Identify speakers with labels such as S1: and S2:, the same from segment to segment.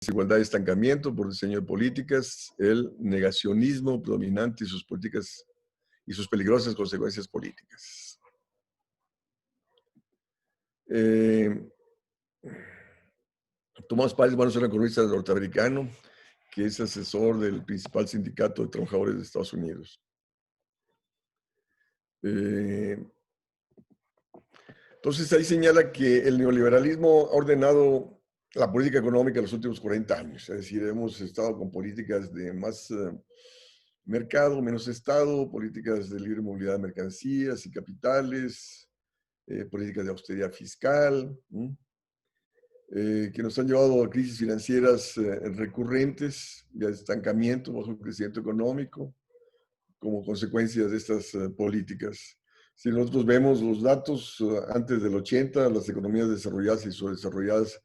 S1: desigualdad y estancamiento por diseño de políticas, el negacionismo predominante y sus políticas y sus peligrosas consecuencias políticas. Tomás Páez, bueno, es un economista norteamericano que es asesor del principal sindicato de trabajadores de Estados Unidos. Entonces ahí señala que el neoliberalismo ha ordenado la política económica en los últimos 40 años. Es decir, hemos estado con políticas de más mercado, menos Estado, políticas de libre movilidad de mercancías y capitales, políticas de austeridad fiscal, que nos han llevado a crisis financieras recurrentes, de estancamiento bajo el crecimiento económico, como consecuencia de estas políticas. Si nosotros vemos los datos, antes del 80, las economías desarrolladas y subdesarrolladas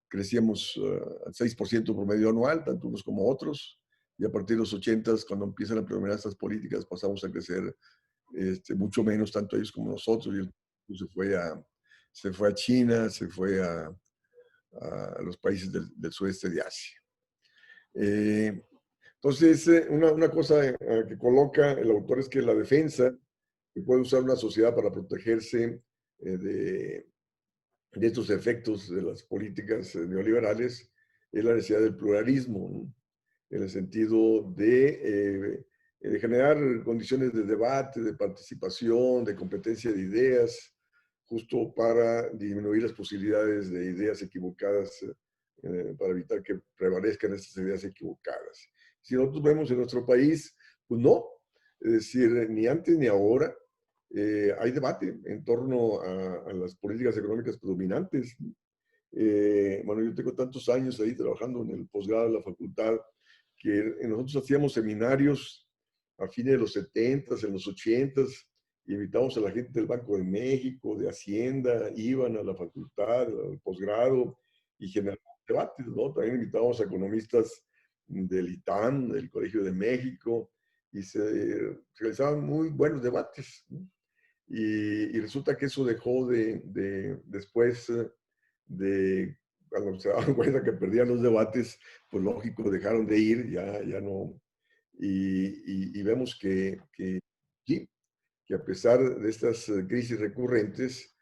S1: crecíamos al 6% promedio anual, tanto unos como otros, y a partir de los 80, cuando empiezan a predominar estas políticas, pasamos a crecer mucho menos, tanto ellos como nosotros, y se fue a China, se fue a los países del sudeste de Asia. Entonces, una cosa que coloca el autor es que la defensa que puede usar una sociedad para protegerse de estos efectos de las políticas neoliberales es la necesidad del pluralismo, ¿no? En el sentido de generar condiciones de debate, de participación, de competencia de ideas, justo para disminuir las posibilidades de ideas equivocadas, para evitar que prevalezcan estas ideas equivocadas. Si nosotros vemos en nuestro país, pues no, es decir, ni antes ni ahora hay debate en torno a las políticas económicas predominantes. Bueno, yo tengo tantos años ahí trabajando en el posgrado de la facultad que nosotros hacíamos seminarios a fines de los 70s, en los 80s, y invitábamos a la gente del Banco de México, de Hacienda, iban a la facultad, al posgrado, y generábamos debates, ¿no? También invitábamos a economistas del ITAM, del Colegio de México, y se realizaban muy buenos debates, ¿no? Y resulta que eso dejó después de, cuando se daban cuenta que perdían los debates, pues lógico, dejaron de ir, ya no. Y vemos sí, que a pesar de estas crisis recurrentes,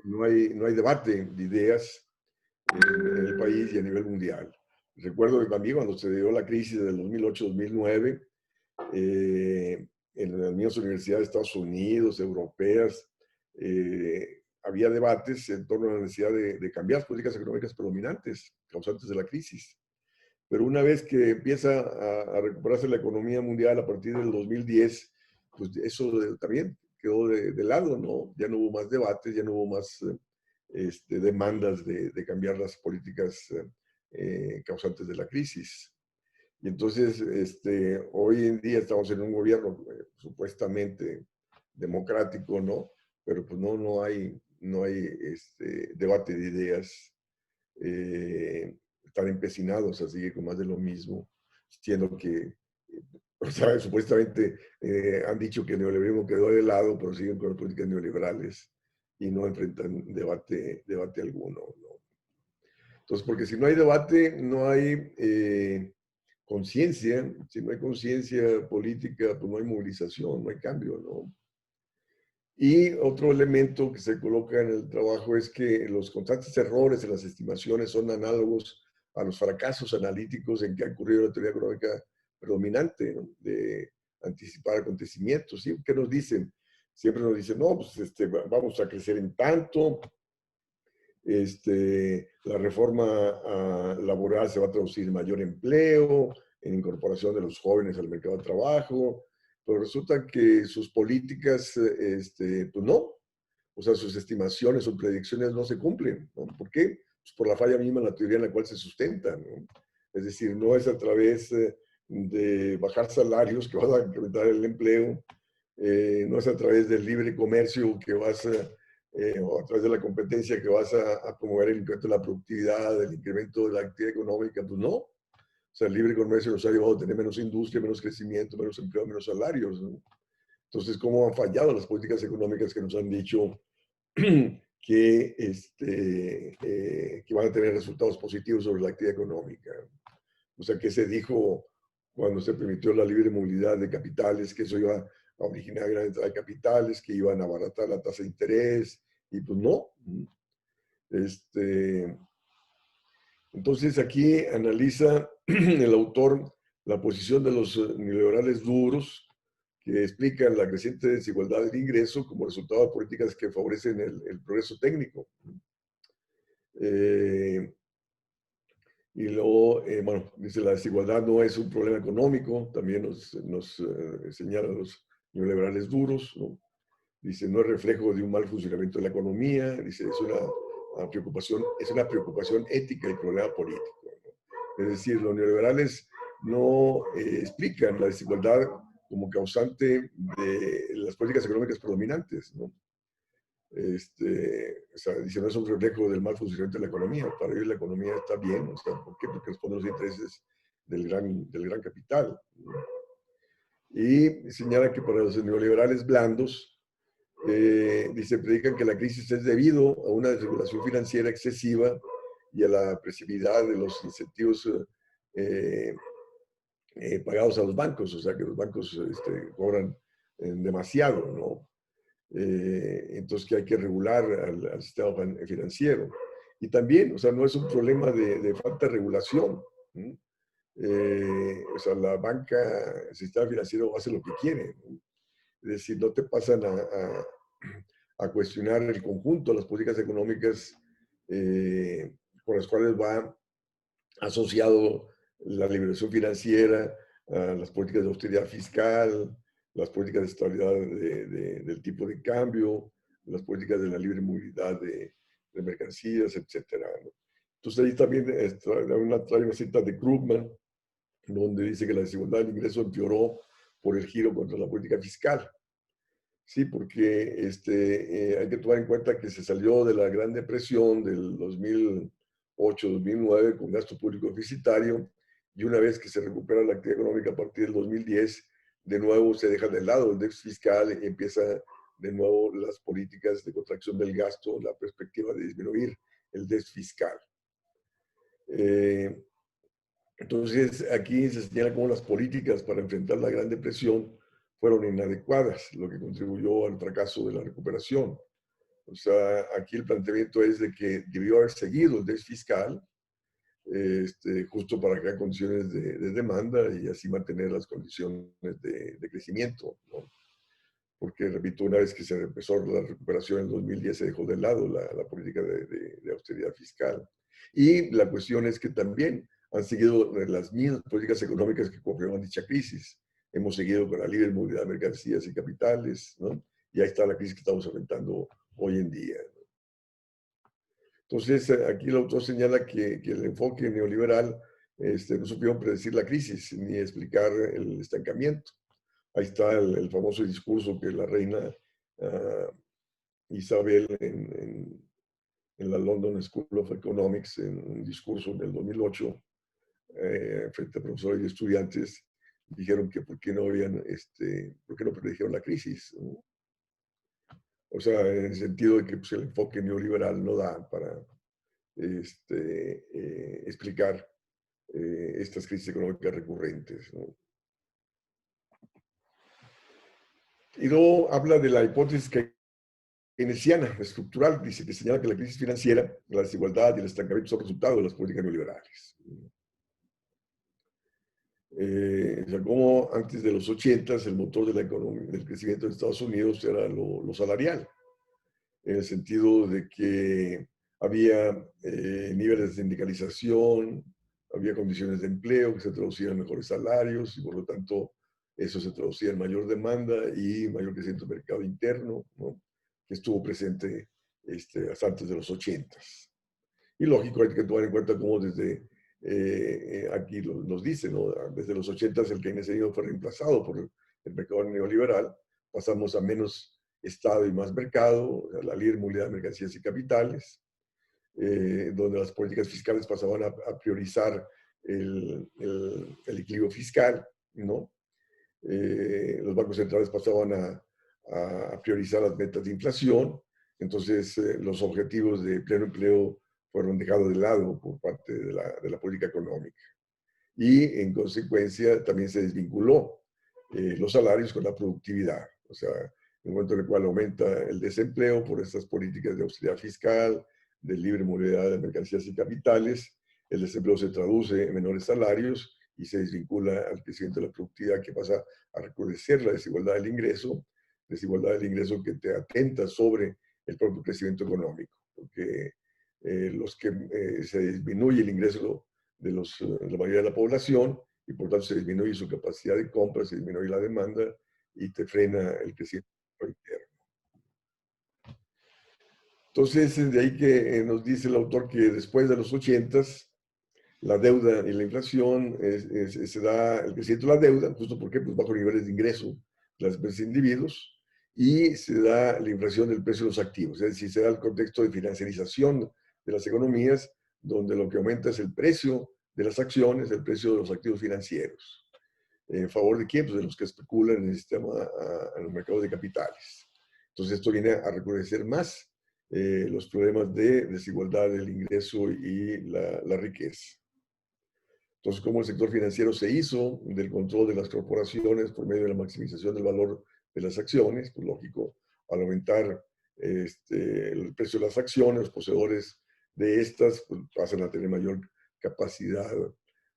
S1: no hay debate de ideas en el país y a nivel mundial. Recuerdo que también cuando se dio la crisis del 2008-2009, en las mismas universidades de Estados Unidos, europeas, había debates en torno a la necesidad de cambiar las políticas económicas predominantes, causantes de la crisis. Pero una vez que empieza a recuperarse la economía mundial a partir del 2010, pues eso también quedó de lado, ¿no? Ya no hubo más debates, ya no hubo más demandas de cambiar las políticas causantes de la crisis. Y entonces, hoy en día estamos en un gobierno supuestamente democrático, ¿no? Pero pues no hay debate de ideas. Están empecinados a seguir con más de lo mismo, siendo que, o sea, supuestamente han dicho que el neoliberalismo quedó de lado, pero siguen con las políticas neoliberales y no enfrentan debate alguno, ¿no? Entonces, porque si no hay debate, no hay conciencia. Si no hay conciencia política, pues no hay movilización, no hay cambio, ¿no? Y otro elemento que se coloca en el trabajo es que los constantes errores en las estimaciones son análogos a los fracasos analíticos en que ha ocurrido la teoría económica predominante, ¿no? De anticipar acontecimientos. ¿Sí? ¿Qué nos dicen? Siempre nos dicen, no, pues vamos a crecer en tanto, la reforma laboral se va a traducir en mayor empleo, en incorporación de los jóvenes al mercado de trabajo, pero resulta que sus políticas, pues no, o sea, sus estimaciones o predicciones no se cumplen, ¿no? ¿Por qué? Pues por la falla misma en la teoría en la cual se sustentan, ¿no? Es decir, no es a través de bajar salarios que vas a incrementar el empleo, no es a través del libre comercio que vas o a través de la competencia que vas a promover el incremento de la productividad, el incremento de la actividad económica, pues no. O sea, el libre comercio nos ha llevado a tener menos industria, menos crecimiento, menos empleo, menos salarios, ¿no? Entonces, ¿cómo han fallado las políticas económicas que nos han dicho que van a tener resultados positivos sobre la actividad económica. O sea, que se dijo cuando se permitió la libre movilidad de capitales, que eso iba a originar gran entrada de capitales, que iban a abaratar la tasa de interés, y pues no. Entonces aquí analiza el autor la posición de los neoliberales duros, que explican la creciente desigualdad del ingreso como resultado de políticas que favorecen el progreso técnico. Y luego, bueno, dice, la desigualdad no es un problema económico, también nos señalan los neoliberales duros, ¿no? Dice, no es reflejo de un mal funcionamiento de la economía, dice, es una preocupación ética y problema político, ¿no? Es decir, los neoliberales no explican la desigualdad como causante de las políticas económicas predominantes, ¿no? O sea, dice, no es un reflejo del mal funcionamiento de la economía. Para ellos la economía está bien, o sea, ¿por qué? Porque responde a los intereses del gran capital, ¿no? Y señala que para los neoliberales blandos, dice, predican que la crisis es debido a una desregulación financiera excesiva y a la agresividad de los incentivos pagados a los bancos, o sea, que los bancos cobran demasiado, ¿no? Entonces que hay que regular al sistema financiero. Y también, o sea, no es un problema de falta de regulación, ¿no? O sea, la banca, el sistema financiero hace lo que quiere, ¿no? Es decir, no te pasan a cuestionar el conjunto de las políticas económicas por las cuales va asociado la liberación financiera, las políticas de austeridad fiscal, las políticas de estabilidad del tipo de cambio, las políticas de la libre movilidad de mercancías, etcétera, ¿no? Entonces ahí también trae una cita de Krugman, donde dice que la desigualdad del ingreso empeoró por el giro contra la política fiscal. Sí, porque hay que tomar en cuenta que se salió de la Gran Depresión del 2008-2009 con gasto público deficitario, y una vez que se recupera la actividad económica a partir del 2010, de nuevo se deja de lado el déficit fiscal y empieza de nuevo las políticas de contracción del gasto, la perspectiva de disminuir el déficit fiscal. Entonces, aquí se señala cómo las políticas para enfrentar la Gran Depresión fueron inadecuadas, lo que contribuyó al fracaso de la recuperación. O sea, aquí el planteamiento es de que debió haber seguido el déficit fiscal, justo para crear condiciones de demanda y así mantener las condiciones de crecimiento, ¿no? Porque, repito, una vez que se empezó la recuperación en 2010, se dejó de lado la política de austeridad fiscal. Y la cuestión es que también han seguido las mismas políticas económicas que confirman dicha crisis. Hemos seguido con la libre movilidad de mercancías y capitales, ¿no? Y ahí está la crisis que estamos enfrentando hoy en día, ¿no? Entonces, aquí el autor señala que el enfoque neoliberal no supieron predecir la crisis ni explicar el estancamiento. Ahí está el famoso discurso que la reina Isabel en la London School of Economics, en un discurso del 2008, frente a profesores y estudiantes, dijeron que por qué no por qué no predijeron la crisis, ¿no? O sea, en el sentido de que pues, el enfoque neoliberal no da para explicar estas crisis económicas recurrentes, ¿no? Y luego habla de la hipótesis keynesiana, estructural, dice que señala que la crisis financiera, la desigualdad y el estancamiento son resultado de las políticas neoliberales. O sea, como antes de los 80 el motor de la economía, del crecimiento de Estados Unidos era lo salarial, en el sentido de que había niveles de sindicalización, había condiciones de empleo que se traducían en mejores salarios y por lo tanto eso se traducía en mayor demanda y mayor crecimiento del mercado interno, ¿no? Que estuvo presente hasta antes de los 80. Y lógico, hay que tomar en cuenta cómo desde aquí nos dice, ¿no? Desde los 80 el keynesianismo fue reemplazado por el mercado neoliberal, pasamos a menos Estado y más mercado, a la libre movilidad de mercancías y capitales, donde las políticas fiscales pasaban a priorizar el equilibrio fiscal, ¿no? Los bancos centrales pasaban a priorizar las metas de inflación, Entonces, los objetivos de pleno empleo fueron dejados de lado por parte de la política económica. Y, en consecuencia, también se desvinculó los salarios con la productividad. O sea, en el momento en el cual aumenta el desempleo por estas políticas de austeridad fiscal, de libre movilidad de mercancías y capitales, el desempleo se traduce en menores salarios y se desvincula al crecimiento de la productividad, que pasa a recrudecer la desigualdad del ingreso que te atenta sobre el propio crecimiento económico, porque se disminuye el ingreso de la mayoría de la población y por tanto se disminuye su capacidad de compra, se disminuye la demanda y te frena el crecimiento interno. Entonces, es de ahí que nos dice el autor que después de los 80s, la deuda y la inflación, se da el crecimiento de la deuda, justo porque pues, bajo niveles de ingreso de las empresas e individuos, y se da la inflación del precio de los activos, es decir, se da el contexto de financiarización de las economías, donde lo que aumenta es el precio de las acciones, el precio de los activos financieros. ¿En favor de quién? Pues de los que especulan en el sistema, en los mercados de capitales. Entonces esto viene a recrudecer más los problemas de desigualdad del ingreso y la riqueza. Entonces, ¿cómo el sector financiero se hizo del control de las corporaciones por medio de la maximización del valor de las acciones? Pues lógico, al aumentar el precio de las acciones, los poseedores de estas pues, pasan a tener mayor capacidad,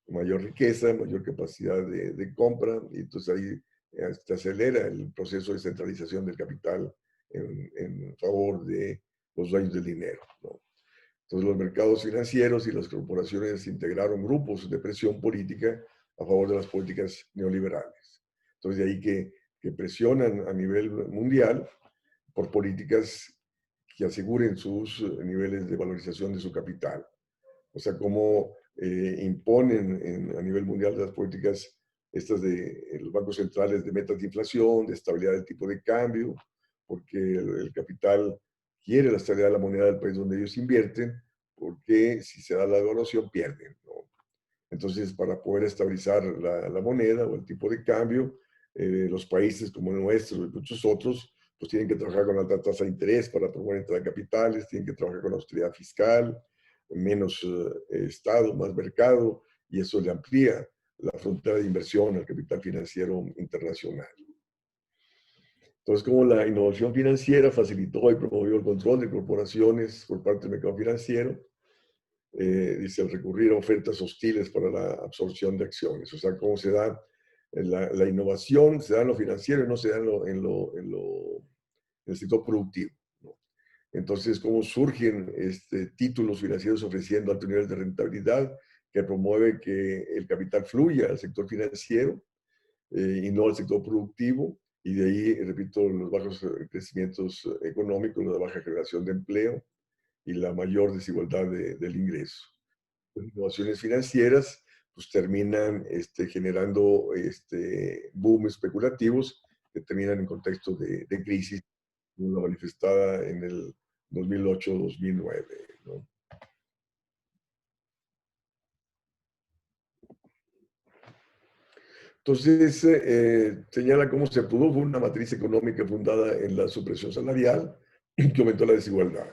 S1: mayor riqueza, mayor capacidad de compra, y entonces ahí se acelera el proceso de centralización del capital en favor de los dueños del dinero, ¿no? Entonces los mercados financieros y las corporaciones integraron grupos de presión política a favor de las políticas neoliberales. Entonces de ahí que presionan a nivel mundial por políticas que aseguren sus niveles de valorización de su capital. O sea, cómo imponen a nivel mundial las políticas estas de los bancos centrales de metas de inflación, de estabilidad del tipo de cambio, porque el capital quiere la estabilidad de la moneda del país donde ellos invierten, porque si se da la devaluación pierden, ¿no? Entonces, para poder estabilizar la moneda o el tipo de cambio, los países como el nuestro y muchos otros, pues tienen que trabajar con alta tasa de interés para promover entrada de capitales, tienen que trabajar con austeridad fiscal, menos Estado, más mercado, y eso le amplía la frontera de inversión al capital financiero internacional. Entonces, como la innovación financiera facilitó y promovió el control de corporaciones por parte del mercado financiero, dice, al recurrir a ofertas hostiles para la absorción de acciones. O sea, cómo se da la innovación, se da en lo financiero y no se da en el sector productivo, ¿no? Entonces, cómo surgen títulos financieros ofreciendo alto nivel de rentabilidad que promueve que el capital fluya al sector financiero y no al sector productivo. Y de ahí, repito, los bajos crecimientos económicos, la baja generación de empleo y la mayor desigualdad del ingreso. Las innovaciones financieras pues terminan generando boom especulativos que terminan en contexto de crisis, como la manifestada en el 2008-2009, ¿no? Entonces, señala cómo se produjo una matriz económica fundada en la supresión salarial que aumentó la desigualdad.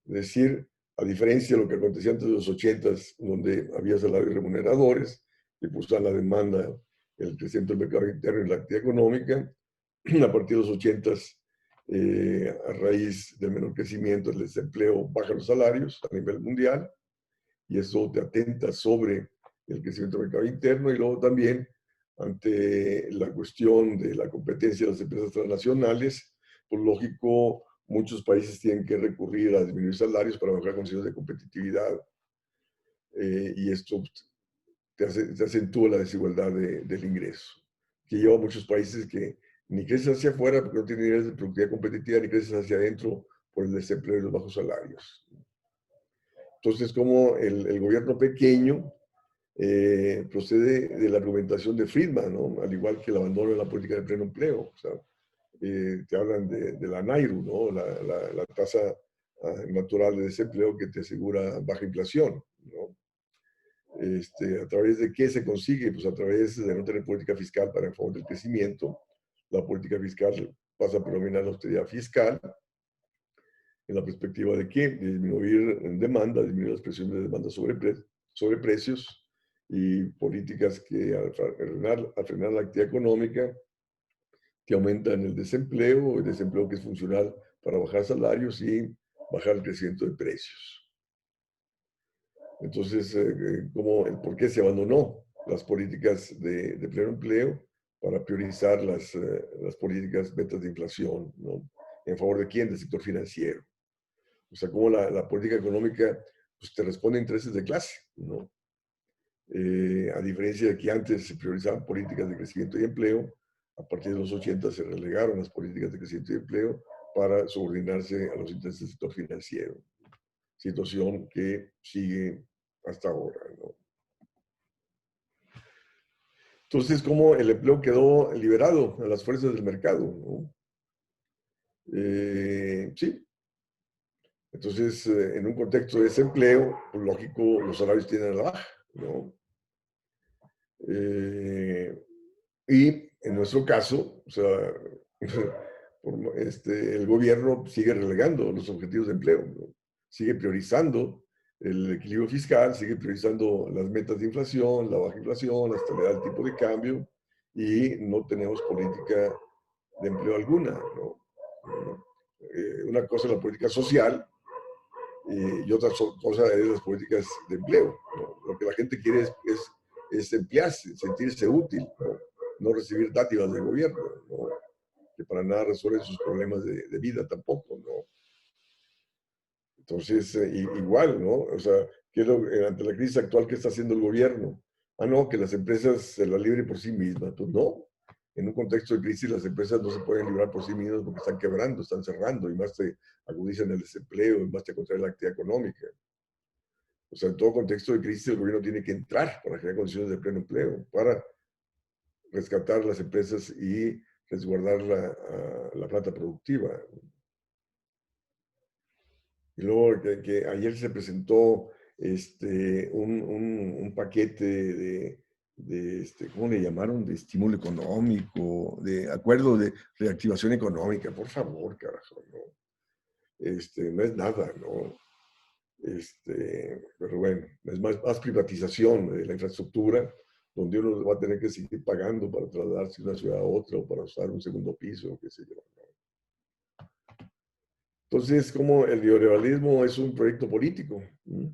S1: Es decir, a diferencia de lo que acontecía antes de los 80s, donde había salarios remuneradores, que impulsaban la demanda, el crecimiento del mercado interno y la actividad económica, a partir de los 80s, a raíz del menor crecimiento del desempleo, bajan los salarios a nivel mundial, y eso te atenta sobre el crecimiento del mercado interno, y luego también ante la cuestión de la competencia de las empresas transnacionales, pues lógico, muchos países tienen que recurrir a disminuir salarios para mejorar condiciones de competitividad, y esto te acentúa la desigualdad del ingreso, que lleva a muchos países que ni crecen hacia afuera porque no tienen niveles de productividad competitiva, ni crecen hacia adentro por el desempleo y los bajos salarios. Entonces, como el gobierno pequeño procede de la argumentación de Friedman, ¿no? Al igual que el abandono de la política de pleno empleo. O sea, te hablan de la NAIRU, ¿no? La tasa natural de desempleo que te asegura baja inflación, ¿no? ¿A través de qué se consigue? Pues a través de no tener política fiscal para en favor del crecimiento. La política fiscal pasa a predominar la austeridad fiscal en la perspectiva de que disminuir en demanda, disminuir las presiones de demanda sobre precios y políticas que al frenar la actividad económica, que aumentan el desempleo que es funcional para bajar salarios y bajar el crecimiento de precios. Entonces, ¿por qué se abandonó las políticas de pleno empleo para priorizar las políticas metas de inflación, ¿no? ¿En favor de quién? Del sector financiero. O sea, cómo la política económica pues, te responde a intereses de clase, ¿no? A diferencia de que antes se priorizaban políticas de crecimiento y empleo, a partir de los 80 se relegaron las políticas de crecimiento y empleo para subordinarse a los intereses del sector financiero. Situación que sigue hasta ahora, ¿no? Entonces, ¿cómo el empleo quedó liberado a las fuerzas del mercado, ¿no? Sí. Entonces, en un contexto de desempleo, pues, lógico, los salarios tienen a la baja, ¿no? Y en nuestro caso, o sea, el gobierno sigue relegando los objetivos de empleo, ¿no? Sigue priorizando el equilibrio fiscal, sigue priorizando las metas de inflación, la baja inflación, la estabilidad del tipo de cambio, y no tenemos política de empleo alguna, ¿no? Una cosa es la política social y otra cosa es las políticas de empleo, ¿no? Lo que la gente quiere es emplearse, sentirse útil, ¿no? No recibir dádivas del gobierno, ¿no? Que para nada resuelven sus problemas de vida tampoco, ¿no? Entonces, igual, ¿no? O sea, ante la crisis actual, ¿qué está haciendo el gobierno? Ah, no, que las empresas se la libren por sí mismas. Pues no. En un contexto de crisis, las empresas no se pueden librar por sí mismas porque están quebrando, están cerrando, y más te agudizan el desempleo, y más te contrae la actividad económica. O sea, en todo contexto de crisis, el gobierno tiene que entrar para crear condiciones de pleno empleo, para rescatar las empresas y resguardar la planta productiva. Y luego que ayer se presentó un paquete ¿cómo le llamaron? De estímulo económico, de acuerdo de reactivación económica. Por favor, carajo, ¿no? No es nada, ¿no? Pero bueno, es más privatización de la infraestructura, donde uno va a tener que seguir pagando para trasladarse de una ciudad a otra o para usar un segundo piso, qué sé yo, ¿no? Entonces, como el neoliberalismo es un proyecto político, ¿sí?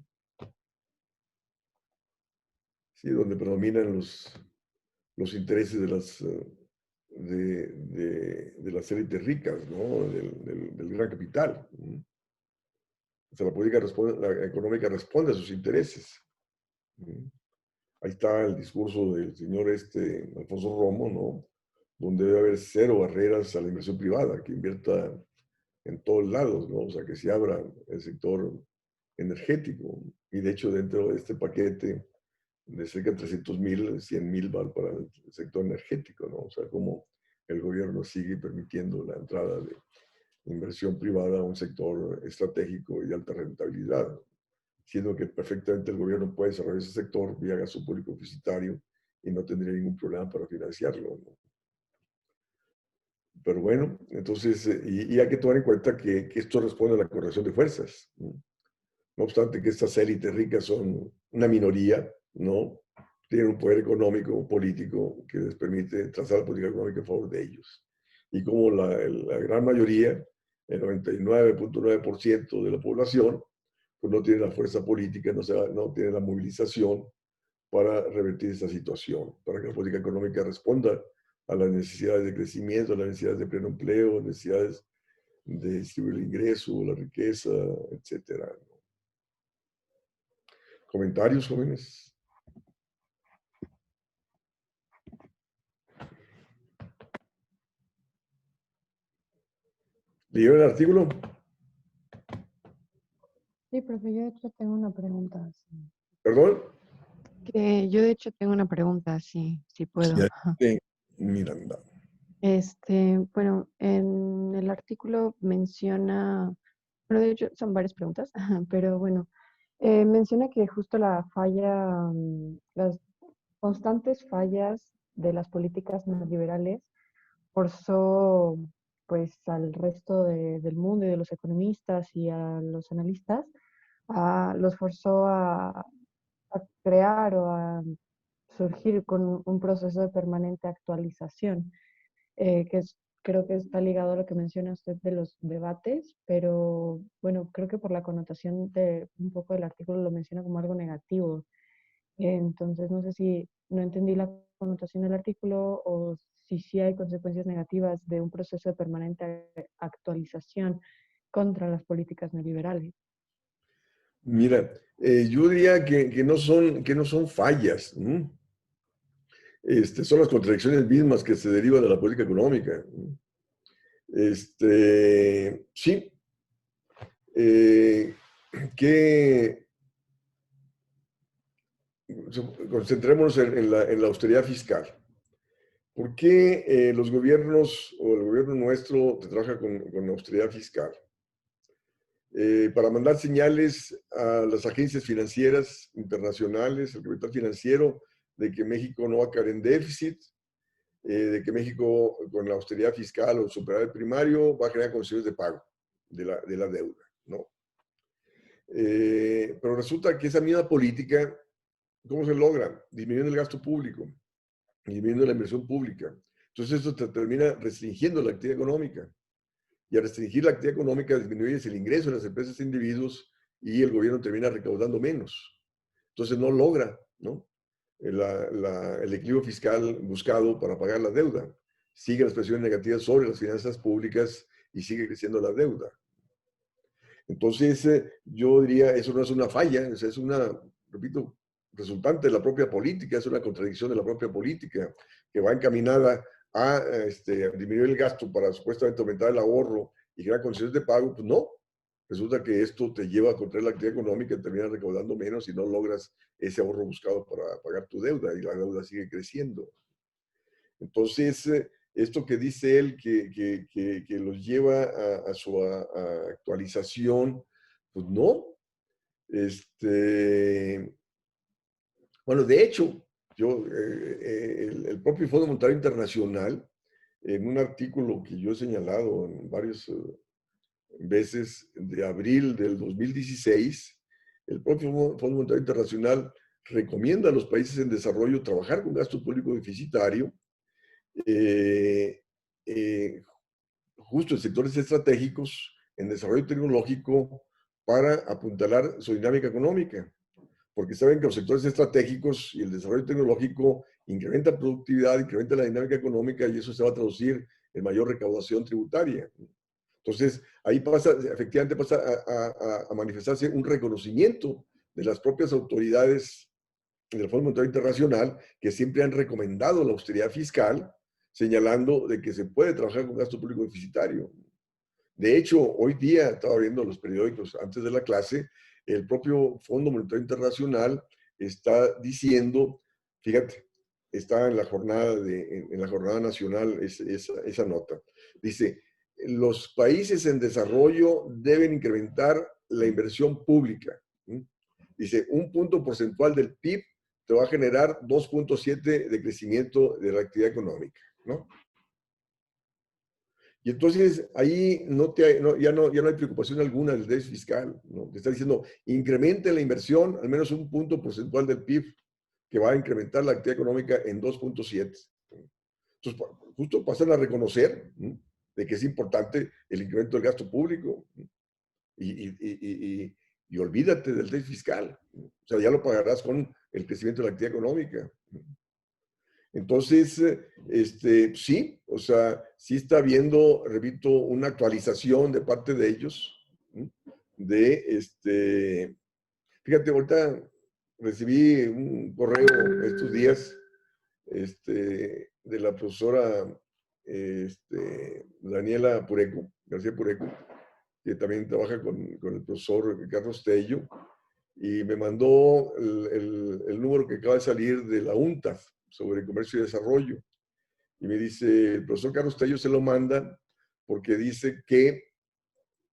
S1: Sí, donde predominan los intereses de las élites ricas, ¿no? Del gran capital. ¿Sí? O sea, la económica responde a sus intereses. ¿Sí? Ahí está el discurso del señor Alfonso Romo, ¿no? Donde debe haber cero barreras a la inversión privada, que invierta en todos lados, ¿no? O sea, que se abra el sector energético. Y de hecho, dentro de este paquete de cerca de 300,000, 100,000 van para el sector energético, ¿no? O sea, como el gobierno sigue permitiendo la entrada de inversión privada a un sector estratégico y de alta rentabilidad, siendo que perfectamente el gobierno puede desarrollar ese sector vía gasto público deficitario y no tendría ningún problema para financiarlo, ¿no? Pero bueno, entonces, y hay que tomar en cuenta que esto responde a la correlación de fuerzas, ¿no? No obstante que estas élites ricas son una minoría, ¿no? Tienen un poder económico, político, que les permite trazar la política económica en favor de ellos. Y como la gran mayoría, el 99.9% de la población, pues no tiene la fuerza política, no tiene la movilización para revertir esta situación, para que la política económica responda a las necesidades de crecimiento, a las necesidades de pleno empleo, necesidades de distribuir el ingreso, la riqueza, etcétera. ¿Comentarios, jóvenes? ¿Leyeron el artículo?
S2: Sí, profe, yo de hecho tengo una pregunta. Sí.
S1: ¿Perdón?
S2: Que yo de hecho tengo una pregunta, sí puedo.
S1: Ya,
S2: Ajá.
S1: Miranda.
S2: Bueno, en el artículo menciona, bueno, de hecho son varias preguntas, ajá, pero bueno, menciona que justo la falla, las constantes fallas de las políticas neoliberales forzó pues al resto del mundo y de los economistas y a los analistas, los forzó a crear o a surgir con un proceso de permanente actualización, creo que está ligado a lo que menciona usted de los debates, pero bueno, creo que por la connotación de un poco del artículo lo menciona como algo negativo. Entonces, no sé si no entendí la connotación del artículo o si sí hay consecuencias negativas de un proceso de permanente actualización contra las políticas neoliberales.
S1: Mira, yo diría que no son fallas, ¿no? Son las contradicciones mismas que se derivan de la política económica, ¿no? Sí, eh, que concentrémonos en la austeridad fiscal. ¿Por qué los gobiernos o el gobierno nuestro trabaja con austeridad fiscal? Para mandar señales a las agencias financieras internacionales, al capital financiero, de que México no va a caer en déficit, de que México con la austeridad fiscal o superávit primario va a generar condiciones de pago de la deuda, ¿no? Pero resulta que esa misma política, ¿cómo se logra? Disminuyendo el gasto público, disminuyendo la inversión pública. Entonces eso te termina restringiendo la actividad económica. Y al restringir la actividad económica disminuyes el ingreso de las empresas e individuos y el gobierno termina recaudando menos. Entonces no logra, ¿no? El equilibrio fiscal buscado para pagar la deuda. Sigue las presiones negativas sobre las finanzas públicas y sigue creciendo la deuda. Entonces, yo diría, eso no es una falla, es una, repito, resultante de la propia política, es una contradicción de la propia política, que va encaminada a disminuir el gasto para supuestamente aumentar el ahorro y crear condiciones de pago. Pues no, resulta que esto te lleva a contraer la actividad económica y terminas recaudando menos y no logras ese ahorro buscado para pagar tu deuda y la deuda sigue creciendo. Entonces, esto que dice él, que los lleva a su actualización, pues no. Bueno, de hecho, el propio Fondo Monetario Internacional, en un artículo que yo he señalado en varias veces de abril del 2016, el propio Fondo Monetario Internacional recomienda a los países en desarrollo trabajar con gasto público deficitario, eh, eh, justo en sectores estratégicos, en desarrollo tecnológico, para apuntalar su dinámica económica. Porque saben que los sectores estratégicos y el desarrollo tecnológico incrementan productividad, incrementan la dinámica económica y eso se va a traducir en mayor recaudación tributaria. Entonces, ahí pasa, efectivamente pasa a manifestarse un reconocimiento de las propias autoridades del Fondo Monetario Internacional, que siempre han recomendado la austeridad fiscal, señalando de que se puede trabajar con gasto público deficitario. De hecho, hoy día, estaba viendo los periódicos antes de la clase, el propio Fondo Monetario Internacional está diciendo, fíjate, está en la jornada, en la jornada nacional esa nota. Dice, los países en desarrollo deben incrementar la inversión pública. Dice, un punto porcentual del PIB te va a generar 2.7 de crecimiento de la actividad económica, ¿no? Y entonces ahí ya no hay preocupación alguna del déficit fiscal, ¿no? Te está diciendo, incremente la inversión al menos un punto porcentual del PIB, que va a incrementar la actividad económica en 2.7. Entonces, justo pasan a reconocer, ¿no?, de que es importante el incremento del gasto público, ¿no? Y olvídate del déficit fiscal, ¿no? O sea, ya lo pagarás con el crecimiento de la actividad económica, ¿no? Entonces, sí, o sea, sí está habiendo, repito, una actualización de parte de ellos, ¿sí? Fíjate, ahorita recibí un correo estos días, de la profesora, Daniela Pureco, García Pureco, que también trabaja con el profesor Carlos Tello, y me mandó el número que acaba de salir de la UNTAF sobre comercio y desarrollo. Y me dice, el profesor Carlos Tello se lo manda porque dice que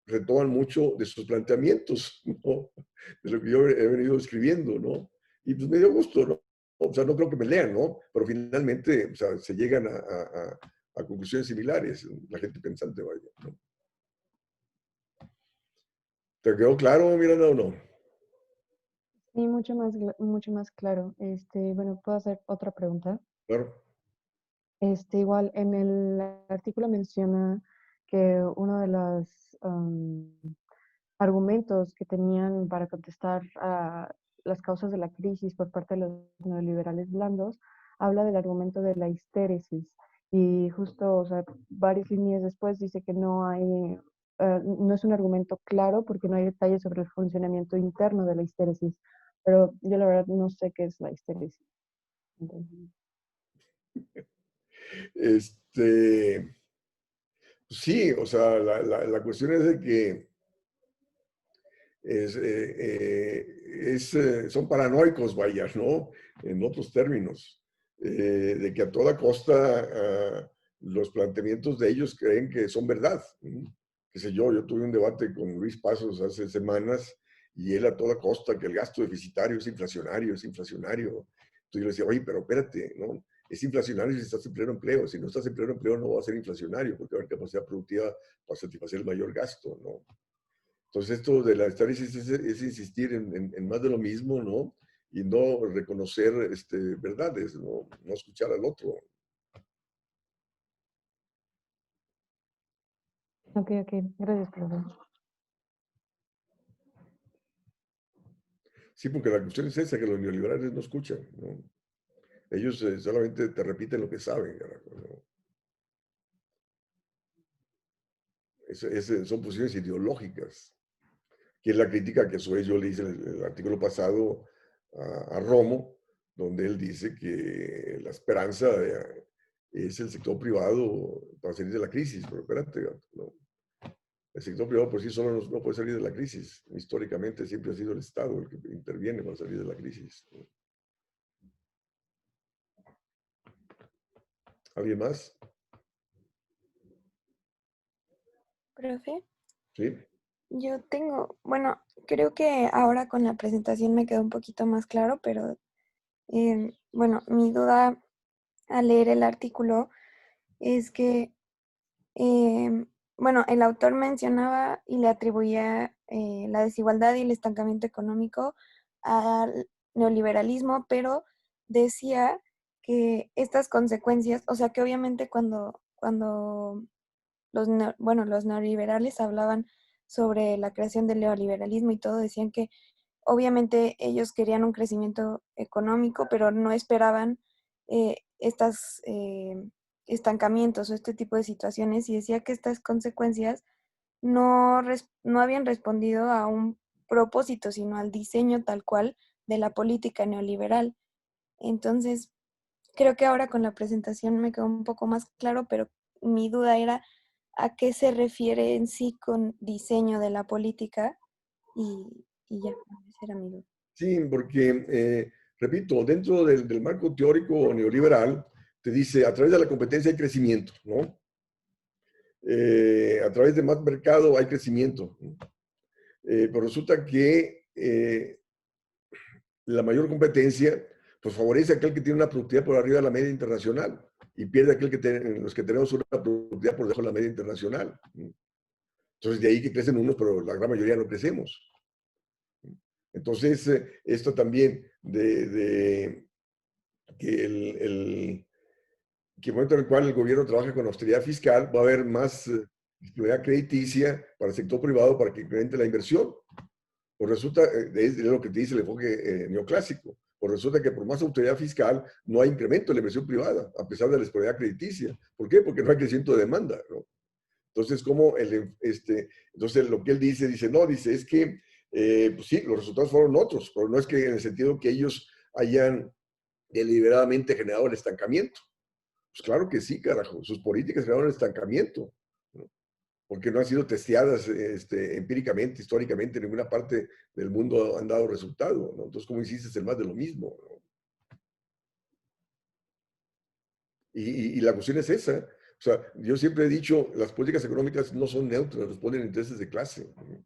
S1: retoman mucho de sus planteamientos, ¿no?, de lo que yo he venido escribiendo, ¿no? Y pues me dio gusto, ¿no? O sea, no creo que me lean, ¿no? Pero finalmente, o sea, se llegan a conclusiones similares, la gente pensante, vaya, ¿no? ¿Te quedó claro, Miranda, o no?
S2: Sí, mucho más claro. Bueno, ¿puedo hacer otra pregunta?
S1: Claro.
S2: Igual en el artículo menciona que uno de los argumentos que tenían para contestar a las causas de la crisis por parte de los neoliberales blandos habla del argumento de la histéresis. Y justo, o sea, varias líneas después dice que no es un argumento claro porque no hay detalles sobre el funcionamiento interno de la histéresis. Pero yo la verdad no sé qué es la histéresis. Entonces,
S1: Este, sí, o sea, la cuestión es de que son paranoicos, vaya, ¿no? En otros términos, de que a toda costa los planteamientos de ellos creen que son verdad. Qué sé yo tuve un debate con Luis Pasos hace semanas y él a toda costa que el gasto deficitario es inflacionario, es inflacionario. Entonces yo le decía, oye, pero espérate, ¿no? Es inflacionario si estás en pleno empleo. Si no estás en pleno empleo no va a ser inflacionario porque va a haber capacidad productiva para satisfacer el mayor gasto, ¿no? Entonces, esto de la estadística es insistir en más de lo mismo, ¿no? Y no reconocer verdades, ¿no? No escuchar al otro.
S2: ok, ok. Gracias, profesor.
S1: Sí, porque la cuestión es esa, que los neoliberales no escuchan, ¿no? Ellos solamente te repiten lo que saben, carajo, ¿no? Son posiciones ideológicas, que es la crítica que a su vez yo le hice en el artículo pasado a Romo, donde él dice que la esperanza es el sector privado para salir de la crisis, pero espérate, ¿no? El sector privado por sí solo no puede salir de la crisis. Históricamente siempre ha sido el Estado el que interviene para salir de la crisis. ¿Alguien más?
S3: Profe,
S1: Sí.
S3: yo tengo, bueno, creo que ahora con la presentación me quedó un poquito más claro, pero bueno, mi duda al leer el artículo es que, bueno, el autor mencionaba y le atribuía la desigualdad y el estancamiento económico al neoliberalismo, pero decía que estas consecuencias, o sea, que obviamente cuando los neoliberales hablaban sobre la creación del neoliberalismo y todo, decían que obviamente ellos querían un crecimiento económico, pero no esperaban estas estancamientos o este tipo de situaciones y decía que estas consecuencias no habían respondido a un propósito, sino al diseño tal cual de la política neoliberal. Entonces, creo que ahora con la presentación me quedó un poco más claro, pero mi duda era a qué se refiere en sí con diseño de la política y ya, esa era mi duda.
S1: Sí, porque, repito, dentro del marco teórico neoliberal, te dice, a través de la competencia hay crecimiento, ¿no? A través de más mercado hay crecimiento, ¿no? Pero resulta que la mayor competencia pues favorece a aquel que tiene una productividad por arriba de la media internacional y pierde a aquel los que tenemos una productividad por debajo de la media internacional, ¿no? Entonces, de ahí que crecen unos, pero la gran mayoría no crecemos. Entonces, esto también de que que el momento en el cual el gobierno trabaja con austeridad fiscal, va a haber más disponibilidad crediticia para el sector privado para que incremente la inversión. Pues resulta, es lo que te dice el enfoque neoclásico, pues resulta que por más autoridad fiscal no hay incremento de la inversión privada, a pesar de la disponibilidad crediticia. ¿Por qué? Porque no hay crecimiento de demanda, ¿no? Entonces, entonces lo que él dice, no, dice, es que, pues sí, los resultados fueron otros, pero no es que en el sentido que ellos hayan deliberadamente generado el estancamiento. Pues claro que sí, carajo, sus políticas generaron el estancamiento, ¿no? Porque no han sido testeadas empíricamente, históricamente, en ninguna parte del mundo han dado resultado, ¿no? Entonces, ¿cómo insistes en más de lo mismo, ¿no? Y la cuestión es esa. O sea, yo siempre he dicho, las políticas económicas no son neutras, responden a intereses de clase, ¿no?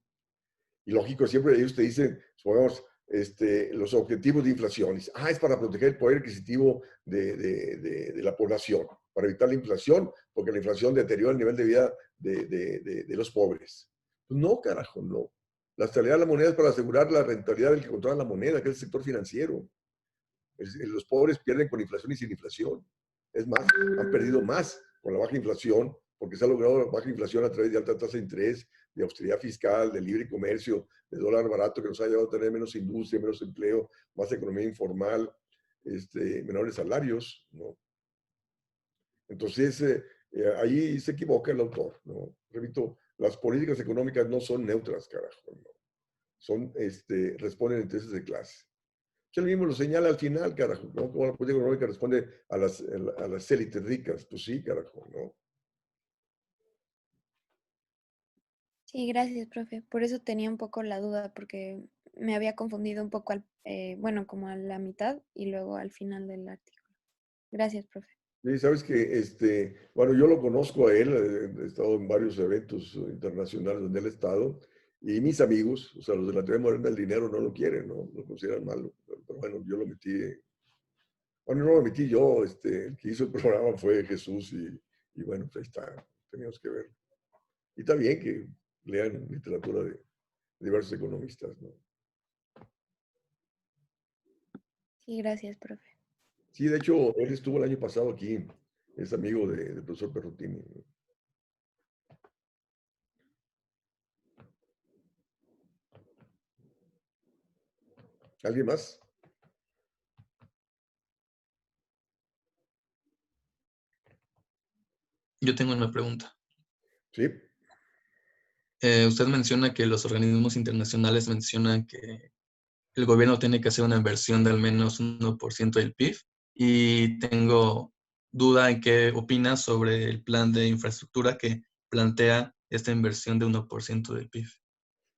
S1: Y lógico, siempre ellos te dicen, supongamos, los objetivos de inflación. Es para proteger el poder adquisitivo de la población, para evitar la inflación, porque la inflación deteriora el nivel de vida de los pobres. Pues no, carajo, no. La estabilidad de la moneda es para asegurar la rentabilidad del que controla la moneda, que es el sector financiero. Los pobres pierden con inflación y sin inflación. Es más, han perdido más con la baja inflación, porque se ha logrado la baja inflación a través de alta tasa de interés, de austeridad fiscal, de libre comercio, de dólar barato, que nos ha llevado a tener menos industria, menos empleo, más economía informal, menores salarios, ¿no? Entonces, ahí se equivoca el autor, ¿no? Repito, las políticas económicas no son neutras, carajo, ¿no? Responden a intereses de clase. Él mismo lo señala al final, carajo, ¿no? Como la política económica responde a las élites ricas. Pues sí, carajo, ¿no?
S3: Sí, gracias, profe. Por eso tenía un poco la duda, porque me había confundido un poco, bueno, como a la mitad y luego al final del artículo. Gracias, profe.
S1: Sí, sabes que, bueno, yo lo conozco a él, he estado en varios eventos internacionales donde él ha estado, y mis amigos, o sea, los de la teoría moderna del dinero no lo quieren, ¿no? Lo consideran malo. Pero bueno, yo lo metí, bueno, no lo metí yo, el que hizo el programa fue Jesús, y bueno, pues ahí está, teníamos que ver. Y está bien que lean literatura de diversos economistas, ¿no?
S3: Sí, gracias, profe.
S1: Sí, de hecho, él estuvo el año pasado aquí, es amigo del profesor Perrotini, ¿no? ¿Alguien más?
S4: Yo tengo una pregunta.
S1: Sí.
S4: Usted menciona que los organismos internacionales mencionan que el gobierno tiene que hacer una inversión de al menos 1% del PIB, y tengo duda en qué opinas sobre el plan de infraestructura que plantea esta inversión de 1% del PIB.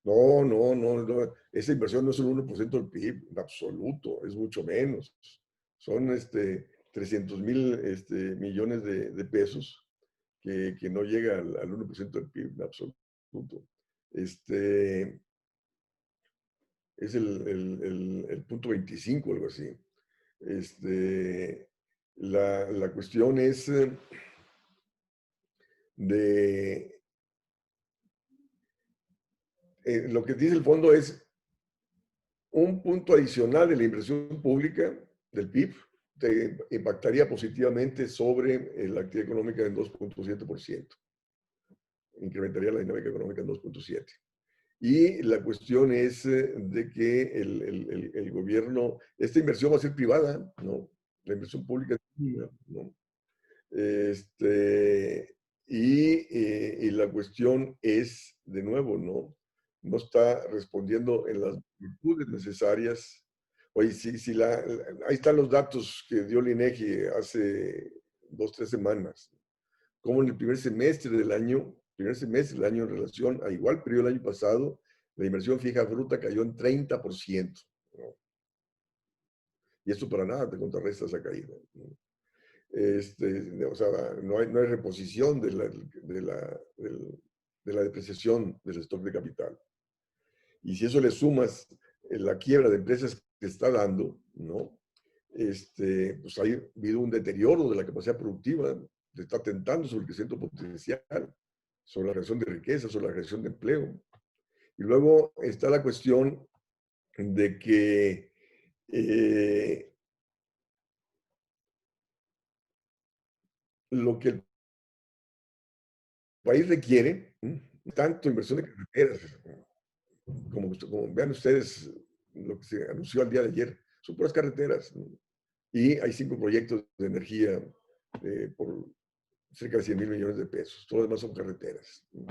S1: No. Esa inversión no es el 1% del PIB, en absoluto, es mucho menos. Son 300,000 millones de pesos que no llega al 1% del PIB, en absoluto. Es el punto 25, algo así. La cuestión es de lo que dice el fondo es un punto adicional de la inversión pública del PIB te impactaría positivamente sobre la actividad económica en 2.7%. Incrementaría la dinámica económica en 2.7%. Y la cuestión es de que el gobierno, esta inversión va a ser privada, ¿no? La inversión pública es pública, ¿no? Y la cuestión es, de nuevo, no está respondiendo en las virtudes necesarias. Oye, ahí están los datos que dio el INEGI hace 2, 3 semanas. Como en el primer semestre del año en relación a igual periodo del año pasado, la inversión fija bruta cayó en 30%, ¿no? Y esto para nada te contrarresta esa caída, ¿no? O sea, no hay reposición de la depreciación del stock de capital. Y si eso le sumas la quiebra de empresas que está dando, ¿no? Pues ha habido un deterioro de la capacidad productiva, se está tentando sobre el crecimiento potencial, sobre la creación de riqueza, sobre la creación de empleo. Y luego está la cuestión de que lo que el país requiere, tanto inversión de carreteras, como vean ustedes lo que se anunció el día de ayer, son puras carreteras, ¿no? Y hay 5 proyectos de energía por cerca de 100,000 millones de pesos. Todo lo demás son carreteras, ¿no?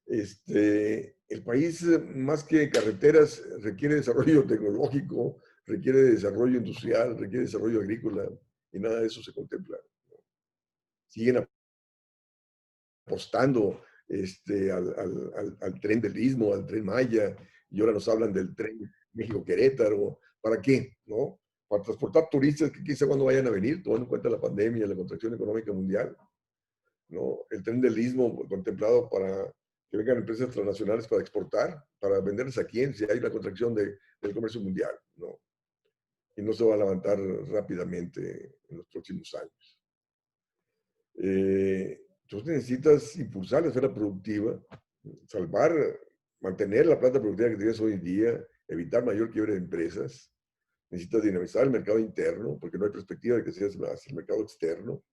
S1: El país, más que carreteras, requiere desarrollo tecnológico, requiere desarrollo industrial, requiere desarrollo agrícola, y nada de eso se contempla, ¿no? Siguen apostando al tren del Istmo, al tren Maya, y ahora nos hablan del tren México-Querétaro. ¿Para qué? ¿No? Para transportar turistas que quién sabe cuándo vayan a venir, tomando en cuenta la pandemia, la contracción económica mundial, ¿no? El tren del Istmo contemplado para que vengan empresas transnacionales para exportar, para venderles a quién, si hay una contracción del comercio mundial, ¿no? Y no se va a levantar rápidamente en los próximos años. Entonces necesitas impulsar la esfera productiva, salvar, mantener la planta productiva que tienes hoy en día, evitar mayor quiebre de empresas. Necesitas dinamizar el mercado interno, porque no hay perspectiva de que sea hacia el mercado externo.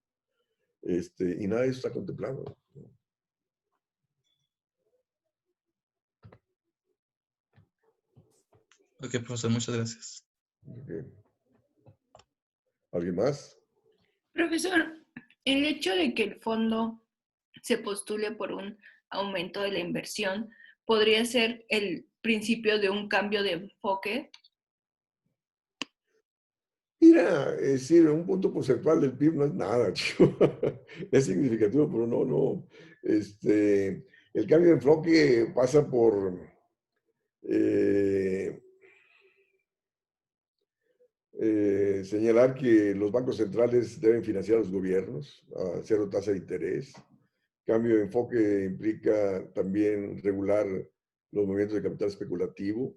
S1: Y nada de eso está contemplado, ¿no?
S4: Ok, profesor, muchas gracias.
S1: Okay. ¿Alguien más?
S5: Profesor, el hecho de que el fondo se postule por un aumento de la inversión podría ser el principio de un cambio de enfoque.
S1: Mira, es decir, un punto porcentual del PIB no es nada, chico. Es significativo, pero no. El cambio de enfoque pasa por señalar que los bancos centrales deben financiar a los gobiernos a cero tasa de interés. Cambio de enfoque implica también regular los movimientos de capital especulativo.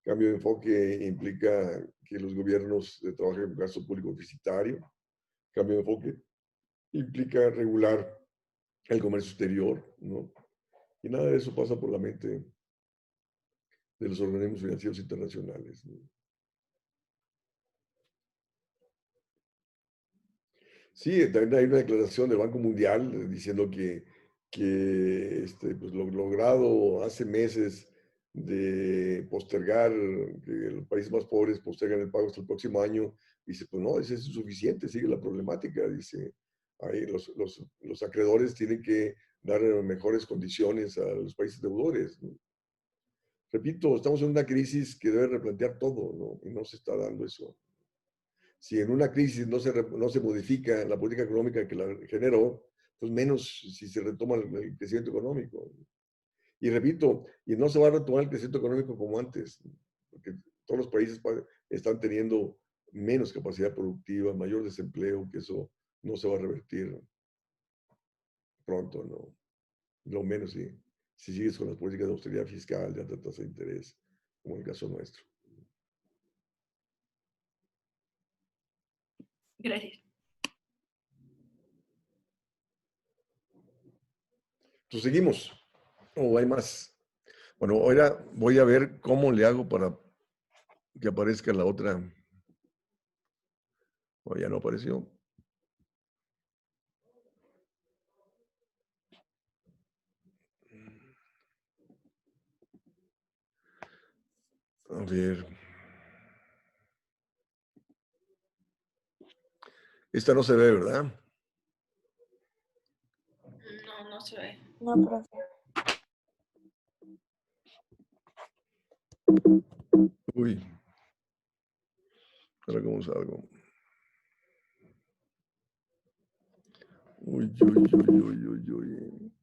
S1: Cambio de enfoque implica que los gobiernos trabajen con gasto público deficitario. Cambio de enfoque implica regular el comercio exterior, ¿no? Y nada de eso pasa por la mente de los organismos financieros internacionales, ¿no? Sí, también hay una declaración del Banco Mundial diciendo que pues, lo logrado hace meses de postergar, que los países más pobres postergan el pago hasta el próximo año, dice, pues no, eso es insuficiente, sigue la problemática, dice, ahí los acreedores tienen que dar mejores condiciones a los países deudores, ¿no? Repito, estamos en una crisis que debe replantear todo, ¿no? Y no se está dando eso. Si en una crisis no se modifica la política económica que la generó, pues menos si se retoma el crecimiento económico. Y repito, y no se va a retomar el crecimiento económico como antes, porque todos los países están teniendo menos capacidad productiva, mayor desempleo, que eso no se va a revertir pronto, ¿no? Lo menos si sigues con las políticas de austeridad fiscal, de alta tasa de interés, como el caso nuestro.
S5: Gracias.
S1: Entonces seguimos. ¿O hay más? Bueno, ahora voy a ver cómo le hago para que aparezca la otra. O ya no apareció. A ver. Esta no se ve, ¿verdad?
S5: No, no se ve.
S3: No, profe.
S1: Uy. Ahora cómo salgo. Uy, uy, uy, uy, uy, uy.